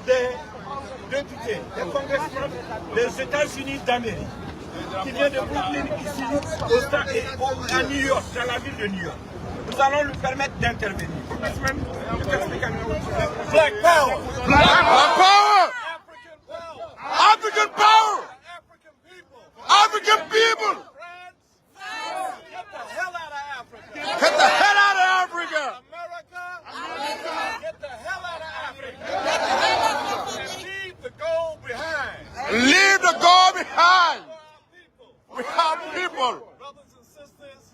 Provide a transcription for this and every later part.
des députés, des congressmen des États-Unis d'Amérique, qui vient de Brooklyn ici à New York, dans la ville de New York. Nous allons lui permettre d'intervenir. Black power! Black power! African power! African people! Get the hell out of Africa! Get the hell out of Africa! America! Get the hell out of Africa! Leave the gold behind! Leave the gold behind! We are people! Brothers and sisters,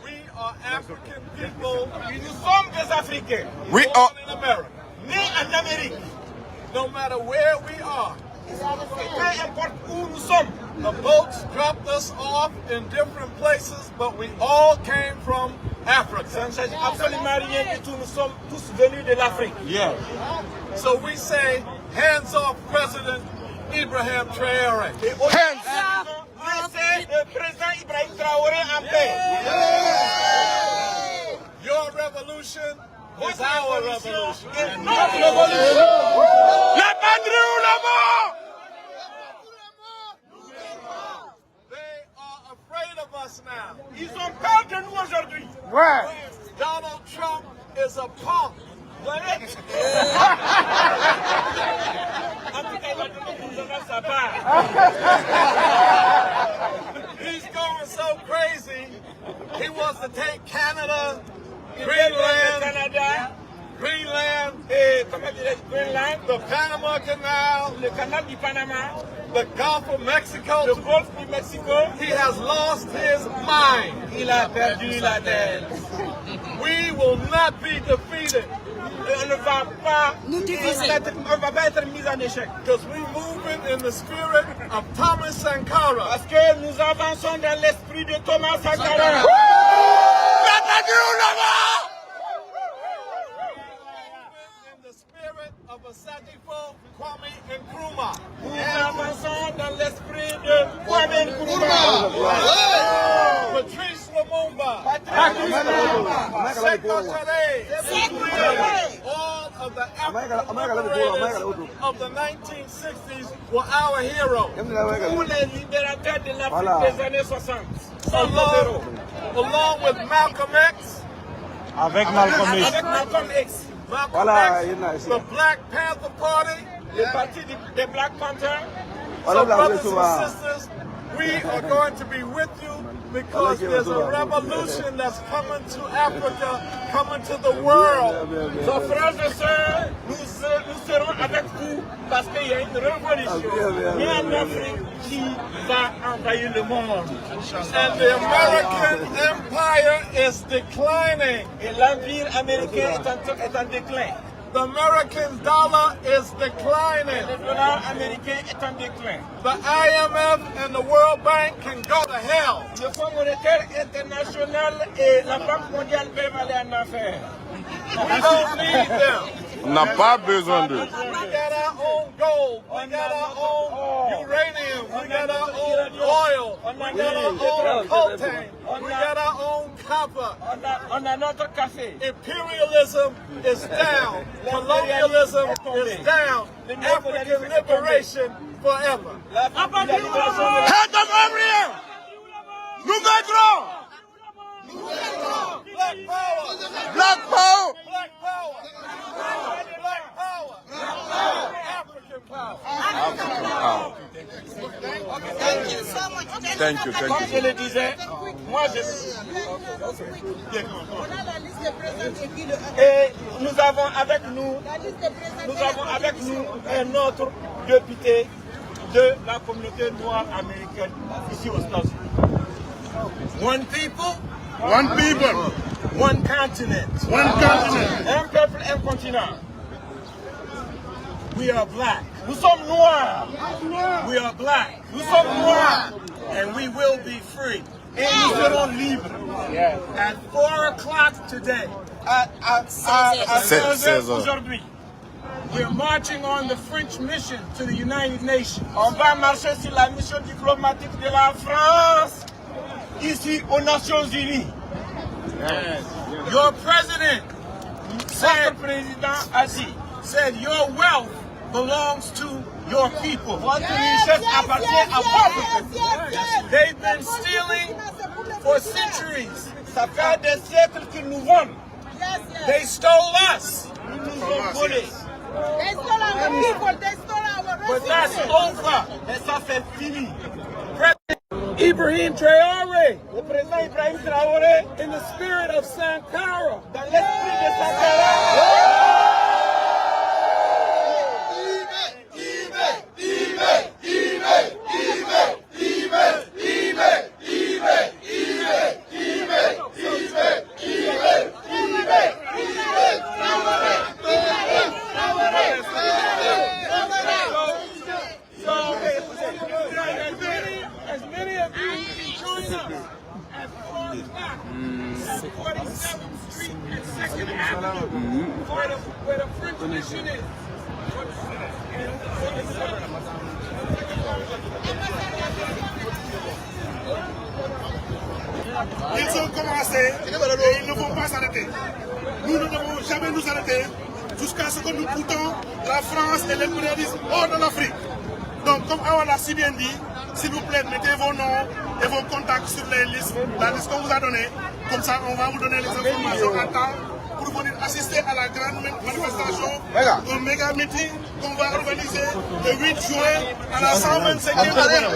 we are African people. Nous sommes des Africains. We born are in America. Nés en Amérique. No matter where we are. Peu importe où nous sommes. The boats dropped us off in different places, but we all came from Africa. Ça ne change absolument rien du tout. Nous sommes tous venus de l'Afrique. Yeah. So we say, hands off President Ibrahim Traoré. Hands. Laissez le président Ibrahim Traoré en paix. Your revolution is our revolution. La patrie ou la mort! They are afraid of us now. Ils ont peur de nous aujourd'hui. Ouais. Donald Trump is a punk. He's going so crazy. He wants to take Canada, Greenland, the Panama Canal, Le canal du Panama, the Gulf of Mexico. le golfe du Mexico, He has lost his mind. il a perdu la tête. We will not be defeated. On ne va pas être mis en échec. Because we're moving in the spirit of Thomas Sankara. Parce que nous avançons dans l'esprit de Thomas Sankara. La patrie ou la mort! In the spirit of Asagifo, Kwame Nkrumah. Nous avançons dans l'esprit de Kwame Nkrumah. Patrice Lumumba. Secretary. All of the African liberators of the 1960s were our heroes. Tous les libérateurs de l'Afrique des années 60. Along with Malcolm X. Avec Malcolm X. Avec Malcolm X. Malcolm X, the Black Panther Party. Le parti des Black Panthers. So brothers and sisters, we are going to be with you because there's a revolution that's coming to Africa, coming to the world. So frères et sœurs, nous serons avec vous parce qu'il y a une révolution en Afrique qui va envahir le monde. And the American empire is declining. Et l'empire américain est en déclin. The American dollar is declining. Le dollar américain est en déclin. The IMF and the World Bank can go to hell. Le Fonds monétaire international et la Banque mondiale peuvent aller en enfer. We don't need them. On n'a pas besoin d'eux. We got our own gold. We got our own uranium. We got our own oil. We got our own coltan. We got our own copper. On a notre café. Imperialism is down. Colonialism is down. African liberation forever. Head of Gabriel! Nous vaincrons! Black power. Black power! Black power. Black power. African power. Thank you, Comme thank je you. le disais, moi je... Et nous avons avec nous un autre député de la communauté noire américaine ici aux États-Unis. One people. One people, One continent. one continent. Un peuple, un continent. We are black. Nous sommes noirs. We are black. Nous sommes noirs. And we will be free. Et nous serons libres. At 4 o'clock today. À 16 heures aujourd'hui. We are marching on the French mission to the United Nations. On va marcher sur la mission diplomatique de la France ici aux Nations Unies. Your president Votre président a dit, said, your wealth belongs to your people. Votre richesse appartient à votre peuple. They've been stealing for centuries. Ça fait des siècles qu'ils nous volent. They stole us. Ils nous ont volés. They stole our people. They stole our But that's resources. over. Et ça c'est fini. Ibrahim Traoré, le président Ibrahim Traoré, in the spirit of Sankara, dans l'esprit de Sankara. As many of you join us at 4 o'clock, 47th Street and 2nd Avenue, where the French mission is. Ils ont commencé et ils ne vont pas s'arrêter. Nous ne devons jamais nous arrêter jusqu'à ce que nous foutons la France et l'impérialisme hors de l'Afrique. Donc, comme Awa l'a si bien dit, s'il vous plaît, mettez vos noms et vos contacts sur les listes, la liste qu'on vous a donnée. Comme ça, on va vous donner les informations à temps pour venir assister à la grande manifestation, un méga meeting qu'on va organiser le 8 juin à la 125e année.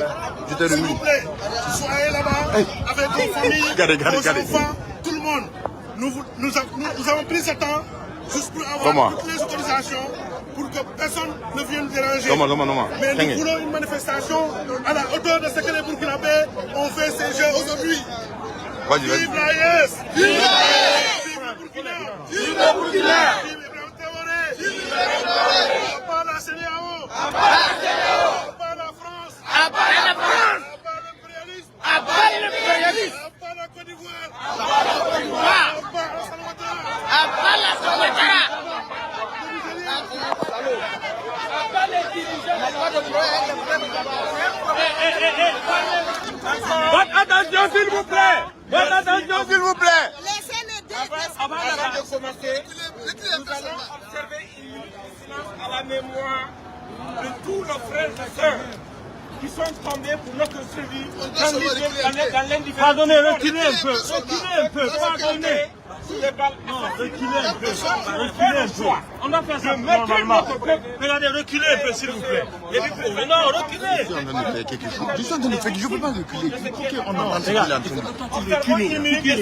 S'il vous plaît, soyez là-bas avec vos familles, vos enfants, tout le monde. Nous avons pris ce temps juste pour avoir toutes les autorisations pour que personne ne vienne déranger. Mais nous voulons une manifestation à la hauteur de ce que les Burkinabés ont fait ces jeux aujourd'hui. Vive la IS! Vive le Burkina! Vive le Burkina! Vive Ibrahim Traoré! Vive Ibrahim Traoré! À part la CEDEAO! À part la CEDEAO! À part la France! À part la France! À part l'impérialisme! À part l'impérialisme! À part la Côte d'Ivoire! À part la Côte d'Ivoire! À part la Salvatore! À part la Salvatore! Votre attention s'il vous plaît. Votre attention s'il vous plaît. Laissez-le dire. Avant de commencer, nous allons observer une minute de silence à la mémoire de tous nos frères et sœurs qui sont tombés pour notre survie dans l'indifférence. Pardonnez, reculez un peu, pardonnez. Non, reculez un peu. On doit faire ça normalement. Regardez, reculez un peu s'il vous plaît. Non, reculez. Je suis en train de faire quelque chose, je ne peux pas reculer. Ok, on entend ce qu'il est en train de dire.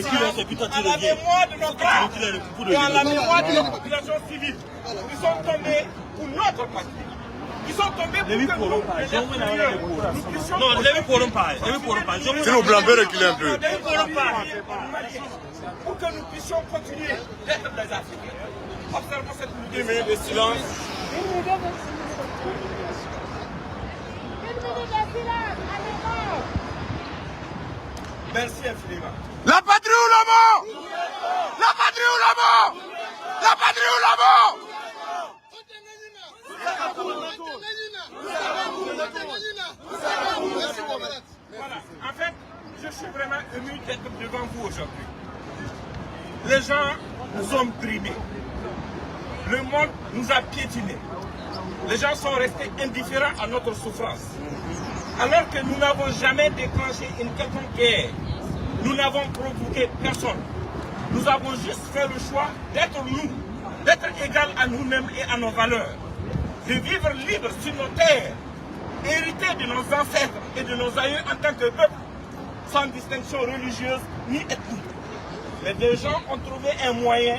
À la mémoire de nos frères et à la mémoire de la population civile, nous sommes tombés pour notre patrie. Ils sont tombés pour que nous puissions... Non, les pourront pas. S'il vous plaît, on peut reculer un peu. Pour que nous puissions continuer d'être des Africains. Observons cette minute de silence. Merci infiniment. La patrie ou la mort? La patrie ou la mort? La patrie ou la mort? Voilà, en fait, je suis vraiment ému d'être devant vous aujourd'hui. Les gens nous ont brimés. Le monde nous a piétinés. Les gens sont restés indifférents à notre souffrance. Alors que nous n'avons jamais déclenché une quelconque guerre. Nous n'avons provoqué personne. Nous avons juste fait le choix d'être nous, d'être égal à nous-mêmes et à nos valeurs. De vivre libre sur nos terres, hérité de nos ancêtres et de nos aïeux en tant que peuple, sans distinction religieuse ni ethnique. Mais des gens ont trouvé un moyen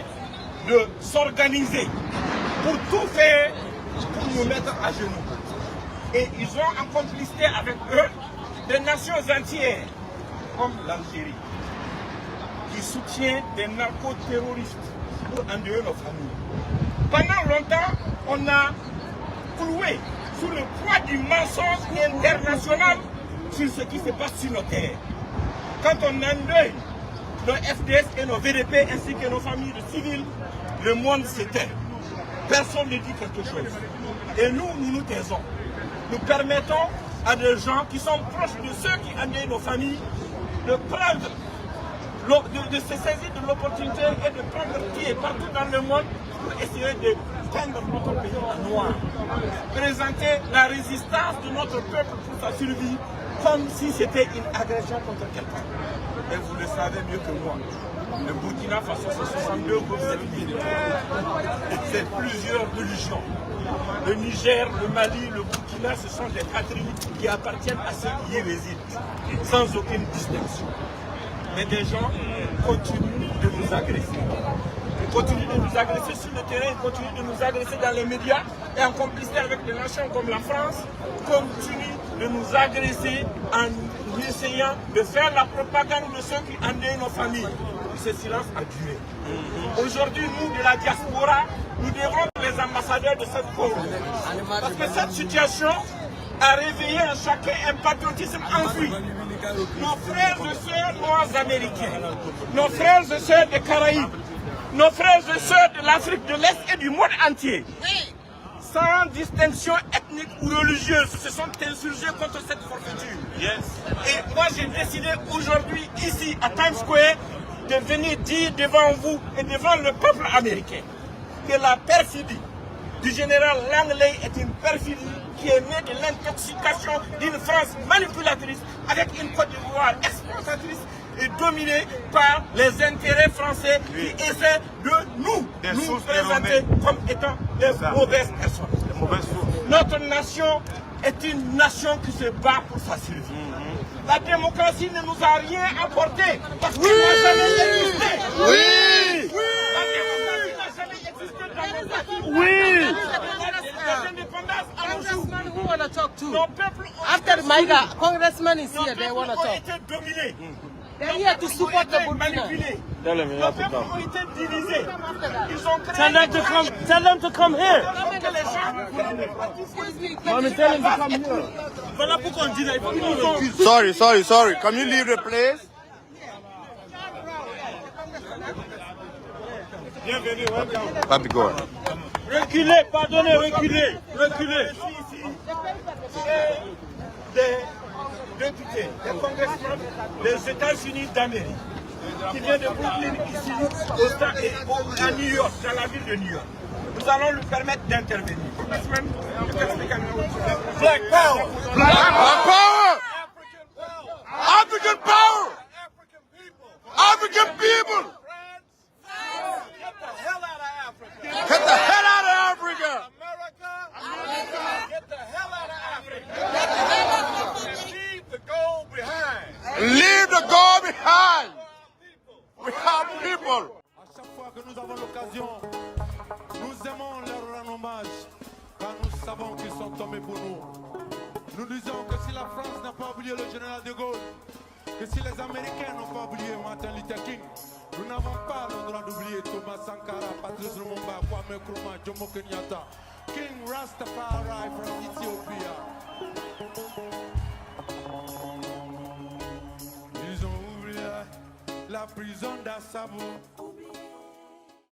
de s'organiser pour tout faire pour nous mettre à genoux. Et ils ont en complicité avec eux des nations entières, comme l'Algérie, qui soutient des narcoterroristes pour endeuiller nos familles. Pendant longtemps, on a cloué sous le poids du mensonge international sur ce qui se passe sur nos terres. Quand on endeuille nos FDS et nos VDP ainsi que nos familles de civils, le monde s'éteint. Personne ne dit quelque chose. Et nous, nous nous taisons. Nous permettons à des gens qui sont proches de ceux qui endeuillent nos familles de prendre, de se saisir de l'opportunité et de prendre pied partout dans le monde pour essayer de peindre notre pays en noir, présenter la résistance de notre peuple pour sa survie comme si c'était une agression contre quelqu'un. Et vous le savez mieux que moi. Le Burkina Faso, c'est 62 groupes ethniques. Et c'est plusieurs religions. Le Niger, le Mali, le Burkina, ce sont des patries qui appartiennent à ceux qui y résident, sans aucune distinction. Mais des gens continuent de nous agresser. Ils continuent de nous agresser sur le terrain, ils continuent de nous agresser dans les médias et en complicité avec des nations comme la France, continuent de nous agresser en essayant de faire la propagande de ceux qui endeuillent nos familles. Ce silence a duré. Aujourd'hui, nous de la diaspora, nous devons être les ambassadeurs de cette cause. Parce que cette situation a réveillé en chacun un patriotisme enfui. Nos frères et sœurs noirs américains, nos frères et sœurs des Caraïbes, nos frères et sœurs de l'Afrique de l'Est et du monde entier, sans distinction ethnique ou religieuse, se sont insurgés contre cette forfaiture. Et moi j'ai décidé aujourd'hui, ici à Times Square, de venir dire devant vous et devant le peuple américain que la perfidie du général Langley est une perfidie qui est née de l'intoxication d'une France manipulatrice avec une Côte d'Ivoire exportatrice et dominée par les intérêts français qui essaient de nous présenter comme étant des mauvaises personnes. Notre nation est une nation qui se bat pour sa survie. La démocratie ne nous a rien apporté parce qu'elle n'a jamais existé. Oui! La démocratie n'a jamais existé dans nos pays. Oui! Les indépendances à nos jours. Congressman, who want to talk to? Nos peuples ont After Maiga, congressman is nos here. They peuples want to ont talk. été dominés. They're here to support the Burkina. Manipulés. Nos peuples ont été divisés. Ils ont créé Tell them to come here. que les gens Excuse me, Mommy, tell them to come here. Voilà pourquoi on dit là, il faut qu'on Sorry. Can you leave the place? bienvenue, welcome. Papi, go on. reculer, pardonnez, reculer. Je suis ici et des députés, des congressmen des États-Unis d'Amérique qui vient de Brooklyn ici à New York, dans la ville de New York. Nous allons lui permettre d'intervenir. Congressman, you can speak and Black Power! Black power! African power! African people! Get the hell out of Africa! Get the hell out of Africa! America! Get the hell out of Africa! Leave the gold behind! Leave the gold behind! We have people! À chaque fois que nous avons l'occasion, nous aimons leur rendre hommage, car nous savons qu'ils sont tombés pour nous. Nous disons que si la France n'a pas oublié le général de Gaulle, que si les Américains n'ont pas oublié Martin Luther King, nous n'avons pas le droit d'oublier Thomas Sankara, Patrice Lumumba, Kwame Nkrumah, Jomo Kenyatta, King Rastafari from Ethiopia. Ils ont ouvert la prison d'Assabo.